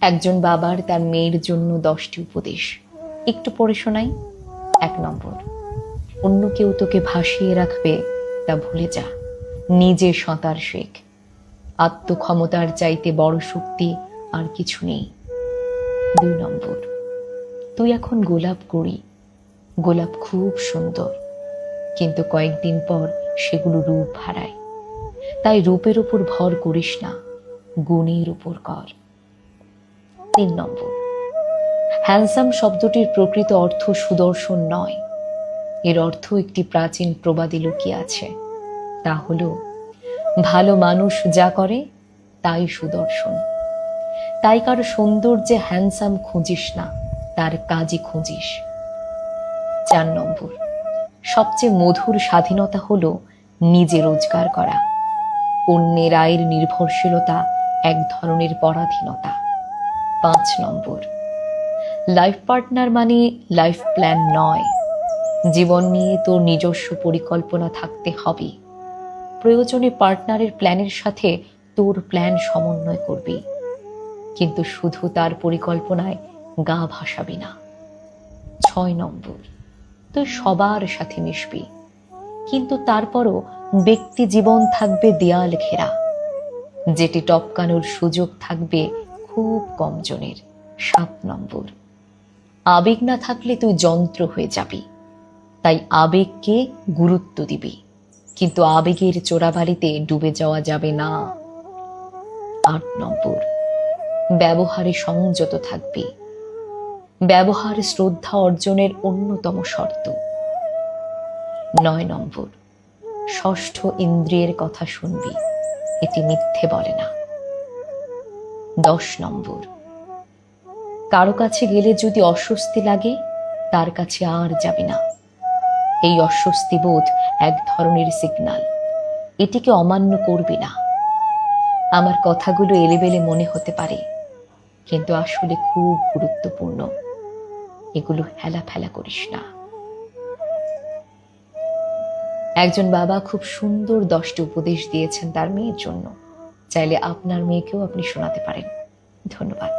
একজন বাবার তার মেয়ের জন্য 10টি উপদেশ। একটু পড়ে শোনাই। 1 নম্বর, অন্য কেউ তোকে ভাসিয়ে রাখবে তা ভুলে যা, নিজে সাঁতার শেখ। আত্মক্ষমতার চাইতে বড় শক্তি আর কিছু নেই। 2 নম্বর, তুই এখন গোলাপ কুড়ি। গোলাপ খুব সুন্দর, কিন্তু কয়েকদিন পর সেগুলো রূপ হারায়। তাই রূপের উপর ভর করিস না, গুণের উপর কর। 3 নম্বর, হ্যান্ডসাম শব্দটির প্রকৃত অর্থ সুদর্শন নয়। এর অর্থ একটি প্রাচীন প্রবাদে লুকিয়ে আছে। তা হলো, ভালো মানুষ যা করে তাই সুদর্শন। তাই কারো সৌন্দর্যে হ্যান্ডসাম খুঁজিস না, তার কাজই খুঁজিস। 4 নম্বর, সবচেয়ে মধুর স্বাধীনতা হলো নিজে রোজগার করা। অন্যের আয়ের নির্ভরশীলতা এক ধরনের পরাধীনতা। 5 নম্বর, লাইফ পার্টনার মানে লাইফ প্ল্যান নয়। জীবন নিয়ে তোর নিজস্ব পরিকল্পনা থাকতে হবে। প্রয়োজনে পার্টনারের প্ল্যানের সাথে তোর প্ল্যান সমন্বয় করবি, কিন্তু শুধু তার পরিকল্পনায় গা ভাসাবি না। 6 নম্বর, তুই সবার সাথে মিশবি, কিন্তু তারপরও ব্যক্তি জীবন থাকবে দেয়াল ঘেরা, যেটি টপকানোর সুযোগ থাকবে খুব কম জনের। 7 নম্বর, আবেগ না থাকলে তুই যন্ত্র হয়ে যাবি। তাই আবেগকে গুরুত্ব দিবি, কিন্তু আবেগের চোরাবালিতে ডুবে যাওয়া যাবে না। 8 নম্বর, ব্যবহারে সংযত থাকবি। ব্যবহার শ্রদ্ধা অর্জনের অন্যতম শর্ত। 9 নম্বর, ষষ্ঠ ইন্দ্রিয়ের কথা শুনবি, এটি মিথ্যে বলে না। 10 নম্বর, কারো কাছে গেলে যদি অস্বস্তি লাগে তার কাছে আর যাবি না। এই অস্বস্তি বোধ এক ধরনের সিগন্যাল, এটিকে অমান্য করবি না। আমার কথাগুলো এলেবেলে মনে হতে পারে, কিন্তু আসলে খুব গুরুত্বপূর্ণ। এগুলো হেলাফেলা করিস না। একজন বাবা খুব সুন্দর 10টি উপদেশ দিয়েছেন তার মেয়ের জন্য। চাইলে আপনার মেয়েকেও আপনি শোনাতে পারেন। ধন্যবাদ।